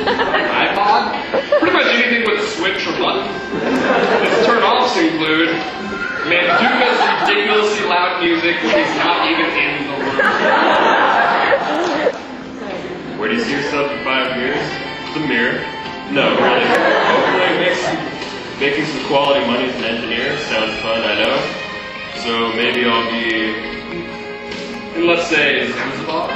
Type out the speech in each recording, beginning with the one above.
iPod, pretty much anything with a switch or button. His turn-offs include Manduka's ridiculously loud music when he's not even in the room. Where do you see yourself in 5 years? The mirror. No, really. Hopefully making some quality money as an engineer. Sounds fun, I know. So maybe I'll be, let's say, Zanzibar.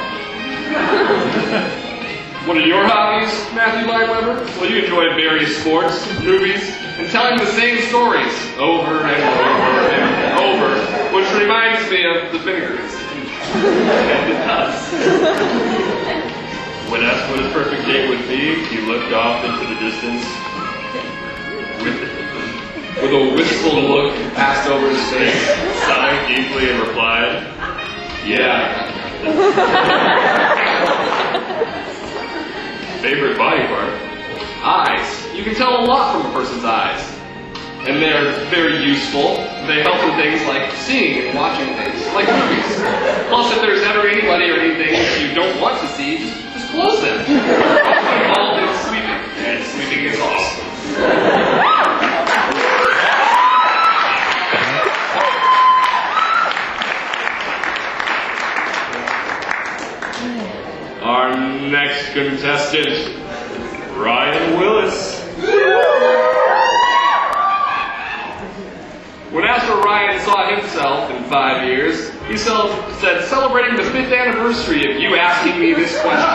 What are your hobbies, Matthew Lightweber? Well, you enjoy various sports, movies, and telling the same stories over and over and over, which reminds me of the Vinegar Institute. And it does. When asked what his perfect date would be, he looked off into the distance with a wistful look passed over his face, sighing deeply and replied, "Yeah." Favorite body part? Eyes. You can tell a lot from a person's eyes. And they're very useful. They help in things like seeing and watching things, like movies. Plus, if there's ever anybody or anything that you don't want to see, just close them. Also involved in sleeping, and sleeping is awesome. Our next contestant, Ryan Willis. When asked where Ryan saw himself in 5 years, he said, celebrating the 5th anniversary of you asking me this question.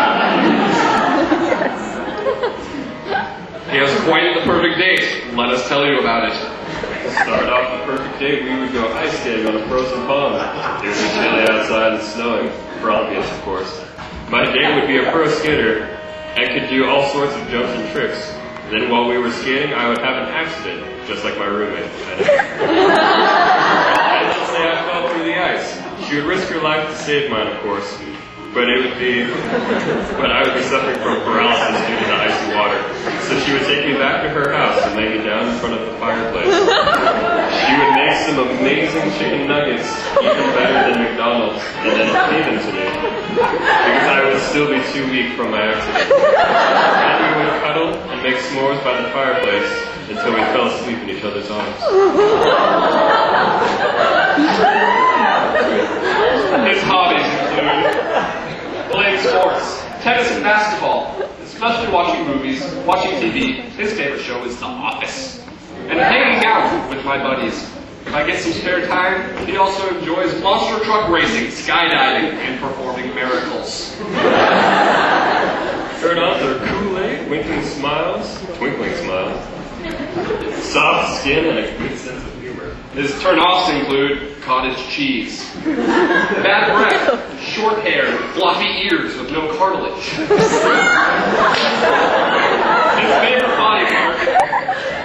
He has quite the perfect date. Let us tell you about it. To start off the perfect date, we would go ice skating on a frozen pond. It would be chilly outside and snowing, for obvious, of course. My date would be a pro skater and could do all sorts of jumps and tricks. Then while we were skating, I would have an accident, just like my roommate. And let's say I fell through the ice. She would risk her life to save mine, of course. But I would be suffering from paralysis due to the icy water. So she would take me back to her house and lay me down in front of the fireplace. She would make some amazing chicken nuggets, even better than McDonald's, and then feed them to me. Because I would still be too weak from my accident. And we would cuddle and make s'mores by the fireplace until we fell asleep in each other's arms. His hobbies include playing sports, tennis and basketball, especially watching movies, watching TV. His favorite show is The Office. And hanging out with my buddies. If I get some spare time, he also enjoys monster truck racing, skydiving, and performing miracles. Turn on their Kool-Aid, twinkling smiles, soft skin, and a good sense of humor. His turn-offs include cottage cheese, bad breath, short hair, floppy ears with no cartilage. His favorite body part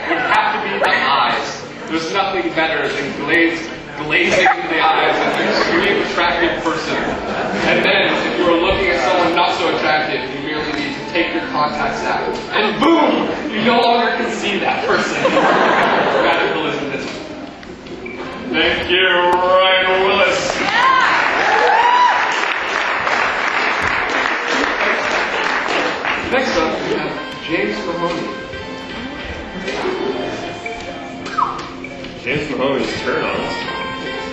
would have to be the eyes. There's nothing better than glazing the eyes of an extremely attractive person. And then, if you are looking at someone not so attractive, you merely need to take your contacts out. And boom! You no longer can see that person. Radical, isn't it? Thank you, Ryan Willis. Next up, we have James Mahoney. James Mahoney's turn-ons: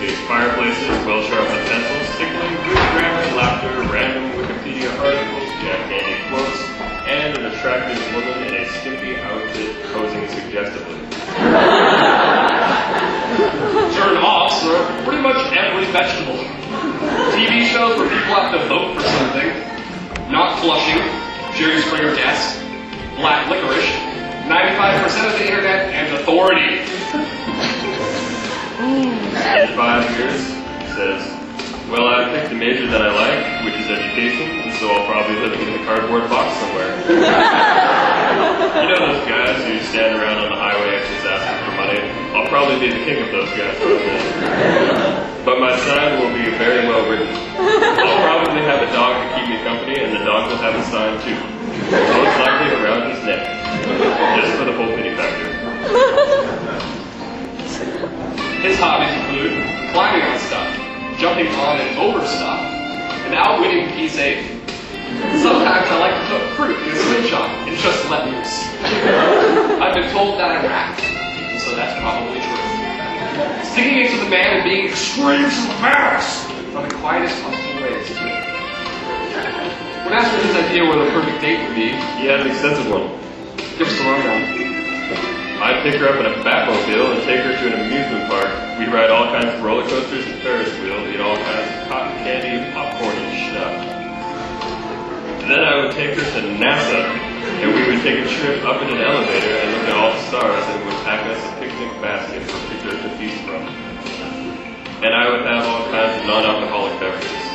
these fireplaces, well-sharpened pencils, tickling, good grammar, laughter, random Wikipedia articles, jack-handed quotes, and an attractive woman in a skimpy outfit posing suggestively. Turn-offs are pretty much every vegetable. TV shows where people have to vote for something, not flushing, Jerry Springer desk, black licorice, 95% of the internet, and authority. In 5 years, he says, well, I picked a major that I like, which is education, and so I'll probably live in a cardboard box somewhere. You know those guys who stand around on the highway just asking for money? I'll probably be the king of those guys. But my sign will be very well written. I'll probably have a dog to keep me company, and the dog will have a sign too. Most likely around his neck. Just for the whole pity factor. His hobbies include climbing on stuff, jumping on and over stuff, and outwitting P8. Sometimes I like to put fruit in a slingshot and just told that I'm rapt, and so that's probably true. Sticking it to the man and being extreme to the max are the quietest possible ways to When asked for his idea what a perfect date would be, He had an extensive one. give us the rundown. I'd pick her up in a Batmobile and take her to an amusement park. We'd ride all kinds of roller coasters and Ferris wheels, eat all kinds of cotton candy and popcorn and stuff. Then I would take her to NASA, and we would take a trip up in an elevator and look at all the stars, and would pack us a picnic basket for people to feast from. And I would have all kinds of non-alcoholic beverages.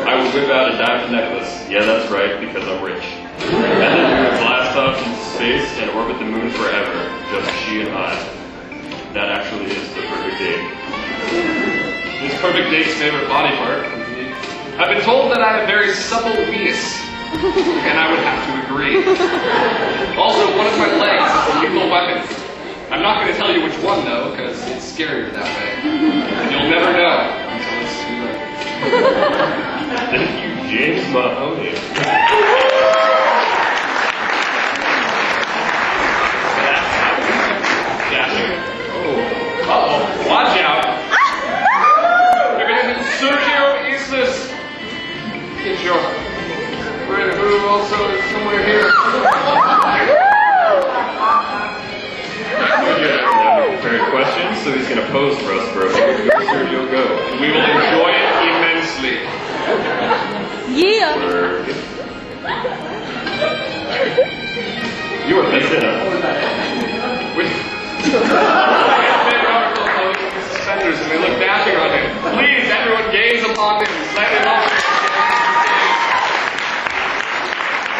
I would whip out a diamond necklace. Yeah, that's right, because I'm rich. And then we would blast off into space and orbit the moon forever, just she and I. That actually is the perfect date. This perfect date's favorite body part. I've been told that I have very supple weenus, and I would have to agree. Also, one of my legs is a lethal weapon. I'm not going to tell you which one, though, because it's scarier that way. And you'll never know until it's too late. Thank you, James Mahoney. Uh-oh, watch out. Maybe it's Sergio Islas. Get your friend who also is somewhere here. Prepared questions, so he's going to pose for us for a moment. Where does Sergio go? We will enjoy it immensely. Yeah. You are missing it. Suspenders and they look dashing on him. Please, everyone gaze upon him.